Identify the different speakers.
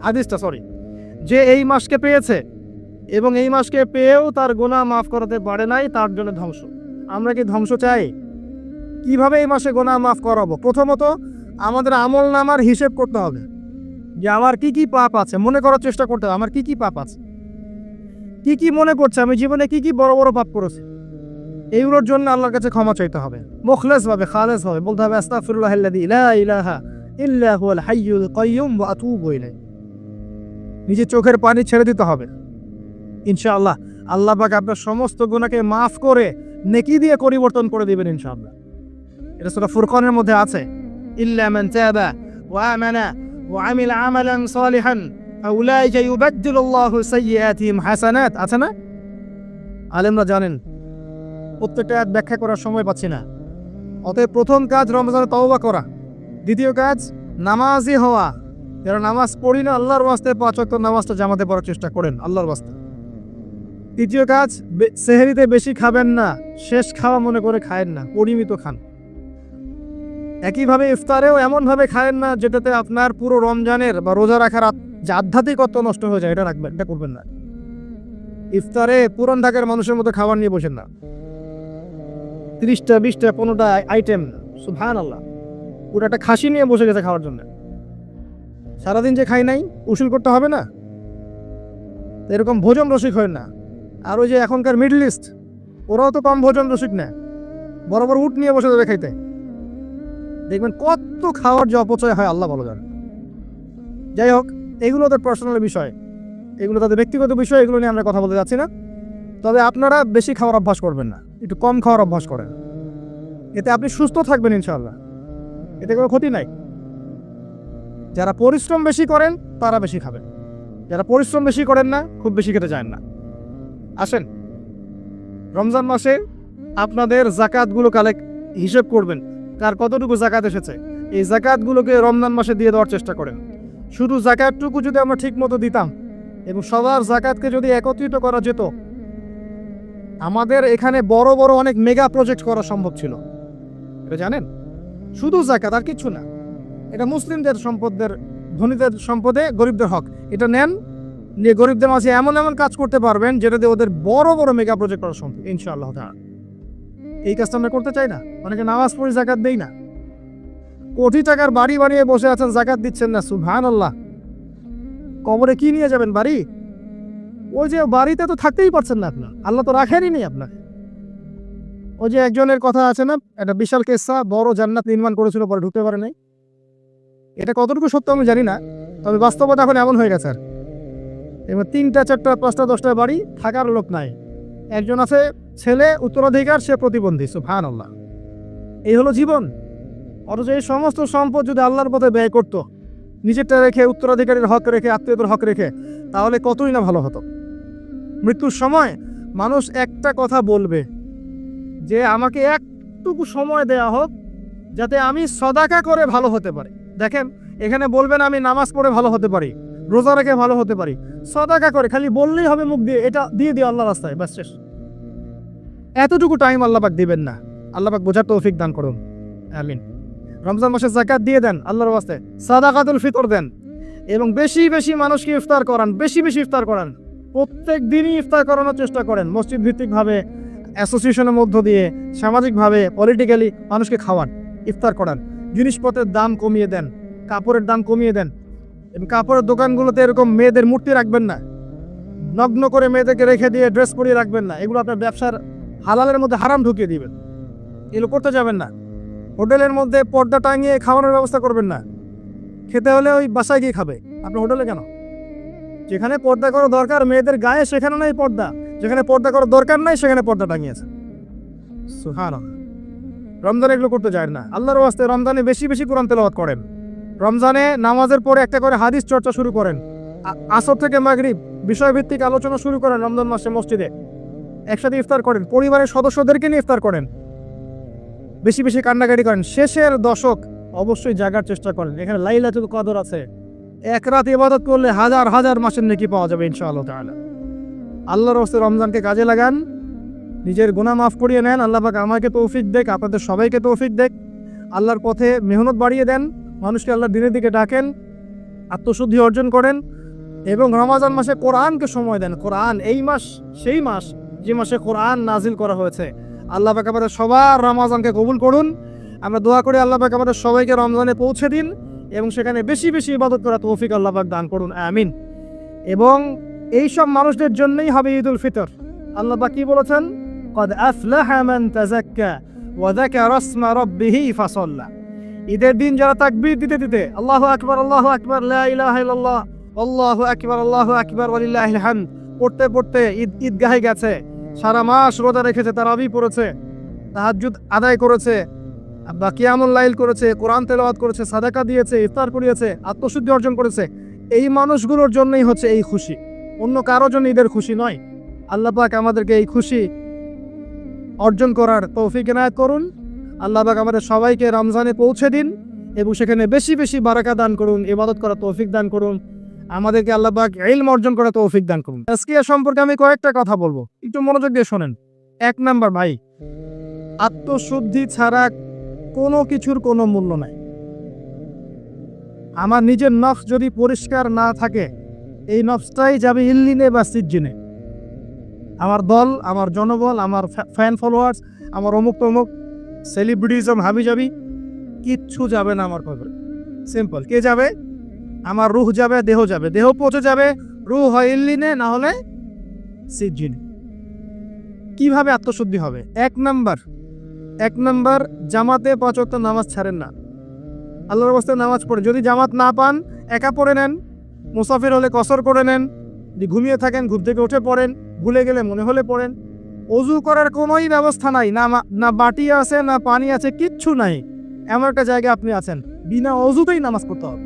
Speaker 1: হাদিসটা যে এই মাসকে পেয়েছে এবং এই মাসকে পেয়েও তার গুনাহ মাফ করাতে পারে নাই, তার জন্য ধ্বংস। আমরা কি ধ্বংস চাই? কিভাবে এই মাসে গুনাহ মাফ করাবো? প্রথমত আমাদের আমল নামার হিসেব করতে হবে যে আমার কি কি পাপ আছে, মনে করার চেষ্টা করতে হবে আমার কি কি পাপ আছে, কি কি মনে করছে আমি জীবনে কি কি বড় বড় পাপ করেছি। এইগুলোর জন্য আল্লাহর কাছে ক্ষমা চাইতে হবে, মুখলেস ভাবে, খালেস ভাবে বলতে হবে আস্তাগফিরুল্লাহাল্লাযী লা ইলাহা ইল্লা হুয়াল হাইয়ুল কাইয়্যুম ওয়া আতুবু ইলাইহি। নিজে চোখের পানি ছেড়ে দিতে হবে। ইনশাআল্লাহ আল্লাহ পাক আপনার সমস্ত গুনাহকে মাফ করে নেকি দিয়ে পরিবর্তন করে দিবেন ইনশাআল্লাহ। এটা সূরা ফুরকানের মধ্যে আছে, ইল্লা মান তাবা ওয়া আমানা ওয়া আমিলা আমালান সালিহান ফাউলাইকা ইউবাদদিলুল্লাহু সাইয়্যাতিহিম হাসানাত। আছে না? আলেমরা জানেন, প্রত্যেকটা আয়াত ব্যাখ্যা করার সময় পাচ্ছি না। অতএব প্রথম কাজ রমজানে তওবা করা, দ্বিতীয় কাজ নামাজি হওয়া। যারা নামাজ পড়ি না আল্লাহর ওয়াস্তে 5 ওয়াক্ত নামাজটা জামাতে পড়ার চেষ্টা করেন আল্লাহর ওয়াস্তে। তৃতীয় কাজ সেহরিতে বেশি খাবেন না, শেষ খাওয়া মনে করে খায়েন না, পরিমিত খান। একইভাবে ইফতারেও এমনভাবে খায়েন না যেটাতে আপনার পুরো রমজানের বা রোজা রাখার যে আধ্যাত্মিকত্ব নষ্ট হয়ে যায়, এটা রাখবেন, এটা করবেন না। ইফতারে পুরান ঢাকার মানুষের মতো খাবার নিয়ে বসেন না, 30টা 20টা 15টা আইটেম, সুবহানাল্লাহ। পুরো একটা খাসি নিয়ে বসে গেছে খাওয়ার জন্য। সারাদিন যে খাই নাই উসুল করতে হবে না? এরকম ভোজন রসিক হয় না। আর ওই যে এখনকার মিডল ইস্ট, ওরাও তো কম ভোজন রসিক না, বড় বড় উট নিয়ে বসে যাবে খাইতে। দেখবেন কত খাওয়ার যে অপচয় হয় আল্লাহ ভালো জানে। যাই হোক, এগুলো তাদের পার্সোনাল বিষয়, এগুলো তাদের ব্যক্তিগত বিষয়, এগুলো নিয়ে আমরা কথা বলতে যাচ্ছি না। তবে আপনারা বেশি খাওয়ার অভ্যাস করবেন না, একটু কম খাওয়ার অভ্যাস করেন। এতে আপনি সুস্থ থাকবেন ইনশাআল্লাহ, এতে কোনো ক্ষতি নাই। যারা পরিশ্রম বেশি করেন তারা বেশি খাবেন, যারা পরিশ্রম বেশি করেন না খুব বেশি খেতে চান না। আসেন, রমজান মাসে আপনাদের জাকাতগুলো হিসেব করবেন, কার কতটুকু জাকাত এসেছে। এই জাকাতগুলোকে রমজান মাসে দিয়ে দেওয়ার চেষ্টা করেন। শুধু জাকাতটুকু যদি আমরা ঠিক মতো দিতাম এবং সবার জাকাতকে যদি একত্রিত করা যেত, আমাদের এখানে বড় বড় অনেক মেগা প্রজেক্ট করা সম্ভব ছিল। এটা জানেন? শুধু জাকাত আর কিছু না। এটা মুসলিমদের সম্পদের, ধনীদের সম্পদে গরিবদের হক। এটা নেন, নিয়ে গরিবদের মাঝে এমন এমন কাজ করতে পারবেন যেটা দিয়ে ওদের বড় বড় মেগা প্রজেক্ট করা সম্ভব ইনশাআল্লাহ তাআলা। এই কাজটা আমরা করতে চাই না। অনেকে নামাজ পড়ে জাকাত দেই না, কোটি টাকার বাড়ি বানিয়ে বসে আছেন, জাকাত দিচ্ছেন না। সুবহানাল্লাহ। কবরে কি নিয়ে যাবেন বাড়ি? ওই যে বাড়িতে তো থাকতেই পারছেন না আপনার, আল্লাহ তো রাখেনই নি আপনার। ওই যে একজনের কথা আছে না, একটা বিশাল কেসা, বড় জান্নাত নির্মাণ করেছিল, পরে ঢুকতে পারে নাই। এটা কতটুকু সত্য আমি জানি না, তবে বাস্তবতা এখন এমন হয়ে গেছে। আর এবার 3টা 4টা 5টা 10টা বাড়ি, থাকার লোক নাই। একজন আছে ছেলে উত্তরাধিকার, সে প্রতিবন্ধী। সুবহানাল্লাহ। এই হলো জীবন। অথচ এই সমস্ত সম্পদ যদি আল্লাহর পথে ব্যয় করতো, নিজেরটা রেখে, উত্তরাধিকারীর হক রেখে, আত্মীয়দের হক রেখে, তাহলে কতই না ভালো হতো। মৃত্যুর সময় মানুষ একটা কথা বলবে যে আমাকে একটুকু সময় দেয়া হোক যাতে আমি সদাকা করে ভালো হতে পারি। দেখেন, এখানে বলবেন আমি নামাজ পড়ে ভালো হতে পারি, রোজা রেখে ভালো হতে পারি। সদাকা করে খালি বললেই হবে মুখ দিয়ে, এটা দিয়ে দিও আল্লাহর রাস্তায়, ব্যাস শেষ। এতটুকু টাইম আল্লাহ পাক দিবেন না। আল্লাহ পাক বোঝার তৌফিক দান করুন, আমিন। রমজান মাসে যাকাত দিয়ে দেন আল্লাহর রাস্তায়, সাদাকাতুল ফিতর দেন, এবং বেশি বেশি মানুষকে ইফতার করান, বেশি বেশি ইফতার করান। প্রত্যেক দিনই ইফতার করানোর চেষ্টা করেন, মসজিদ ভিত্তিকভাবে, অ্যাসোসিয়েশনের মধ্য দিয়ে, সামাজিকভাবে, পলিটিক্যালি মানুষকে খাওয়ান, ইফতার করান। জিনিসপত্রের দাম কমিয়ে দেন, কাপড়ের দাম কমিয়ে দেন। এবং কাপড়ের দোকানগুলোতে এরকম মেয়েদের মূর্তি রাখবেন না, নগ্ন করে মেয়েদেরকে রেখে দিয়ে ড্রেস পরিয়ে রাখবেন না। এগুলো আপনার ব্যবসার হালালের মধ্যে হারাম ঢুকিয়ে দিবেন, এগুলো করতে যাবেন না। হোটেলের মধ্যে পর্দা টাঙিয়ে খাওয়ানোর ব্যবস্থা করবেন না। খেতে হলে ওই বাসায় গিয়ে খাবে, আপনার হোটেলে কেন? যেখানে পর্দা করা দরকার মেয়েদের গায়ে, সেখানে নাই পর্দা। যেখানে পর্দা করার দরকার নাই, সেখানে পর্দা টাঙিয়েছে। সুবহানাল্লাহ। রমজানে এগুলো করতে যায় না। আল্লাহর ওয়াস্তে রমজানে বেশি বেশি কোরআন তেলাওয়াত করেন। রমজানে নামাজের পরে একটা করে হাদিস চর্চা শুরু করেন। আসর থেকে মাগরিব বিষয়ভিত্তিক আলোচনা শুরু করেন রমজান মাসে মসজিদে। একসাথে ইফতার করেন, পরিবারের সদস্যদেরকে নিয়ে ইফতার করেন, বেশি বেশি কান্নাকাটি করেন। শেষের দশক অবশ্যই জাগার চেষ্টা করেন। এখানে লাইলাতুল কদর আছে, এক রাত ইবাদত করলে হাজার হাজার মাসের নেকি পাওয়া যাবে ইনশাআল্লাহ তাআলা। আল্লাহর রাস্তায় রমজানকে কাজে লাগান, নিজের গুনাহ মাফ করিয়ে নেন। আল্লাহ পাক আমাকে তৌফিক দেখ, আপনাদের সবাইকে তৌফিক দেখ। আল্লাহর পথে মেহনত বাড়িয়ে দেন, মানুষকে আল্লাহর দিনের দিকে ডাকেন। আত্মশুদ্ধি অর্জন করেন এবং রমজান মাসে কোরআনকে সময় দেন। কোরআন এই মাস সেই মাস যে মাসে কোরআন নাজিল করা হয়েছে। আল্লাহ পাক আমাদের সবার রমজানকে কবুল করুন। আমরা দোয়া করি আল্লাহ পাক আমাদের সবাইকে রমজানে পৌঁছে দিন এবং সেখানে বেশি বেশি ইবাদত করা তৌফিক আল্লাহ পাক দান করুন, আমিন। এবং এই সব মানুষদের জন্যই হবে ঈদুল ফিতর। আল্লাহ পাক কি বলেছেন? قد أفلح من تزكى وذكر اسم ربه فصلى। ঈদের দিন যারা তাকবীর দিতে দিতে আল্লাহু আকবার লা ইলাহা ইল্লাল্লাহ আল্লাহু আকবার ওয়ালিল্লাহিল হামদ পড়তে পড়তে ঈদগাহে গেছে, সারা মাস রোজা রেখেছে, তারাবি পড়েছে, তাহাজ্জুদ আদায় করেছে, বা কিয়ামুল লাইল করেছে, কোরআন তেলাওয়াত করেছে, সাদাকা দিয়েছে, ইফতার করিয়েছে, আত্মশুদ্ধি অর্জন করেছে, এই মানুষগুলোর জন্যই হচ্ছে এই খুশি, অন্য কারোর জন্য ঈদের খুশি নয়। আল্লাহ পাক আমাদেরকে এই খুশি অর্জন করার তৌফিক এনায়েত করুন। আল্লাহ পাক আমাদের সবাইকে রমজানে পৌঁছে দিন এবং সেখানে বেশি বেশি বারাকা দান করুন, ইবাদত করার তৌফিক দান করুন। আমাদেরকে আল্লাহ পাক ইলম অর্জন করার তৌফিক দান করুন। তাজকিয়া সম্পর্কে আমি কয়েকটা কথা বলবো, একটু মনোযোগ দিয়ে শোনেন। 1 নাম্বার, ভাই, আত্মশুদ্ধি ছাড়া কোনো কিছুর কোনো মূল্য নাই। আমার নিজের নফস যদি পরিষ্কার না থাকে, এই নফসটাই যাবে ইল্লিনে বা সিজ্জিনে। আমার দল, আমার জনবল, আমার ফ্যান ফলোয়ার্স, আমার অমুক তমুক সেলিব্রিটিজম হাবিজাবি কিচ্ছু যাবে না আমার কবরে। সিম্পল। কে যাবে? আমার রুহ যাবে, দেহ যাবে। দেহ পৌঁছে যাবে, রুহ হয় ইল্লিনে, না হলে সিজ্জিনে। কিভাবে আত্মশুদ্ধি হবে? 1 নাম্বার, জামাতে 5 ওয়াক্ত নামাজ ছাড়েন না। আল্লাহর রাস্তায় নামাজ পড়েন। যদি জামাত না পান, একা পড়ে নেন। মুসাফির হলে কসর করে নেন। যদি ঘুমিয়ে থাকেন, ঘুম থেকে উঠে পড়েন। ভুলে গেলে মনে হলে পড়েন। অজু করার কোনোই ব্যবস্থা নাই, না বাটি আছে, না পানি আছে, কিচ্ছু নাই। এমন একটা জায়গায় আপনি আছেন, বিনা অজুতেই নামাজ পড়তে হবে।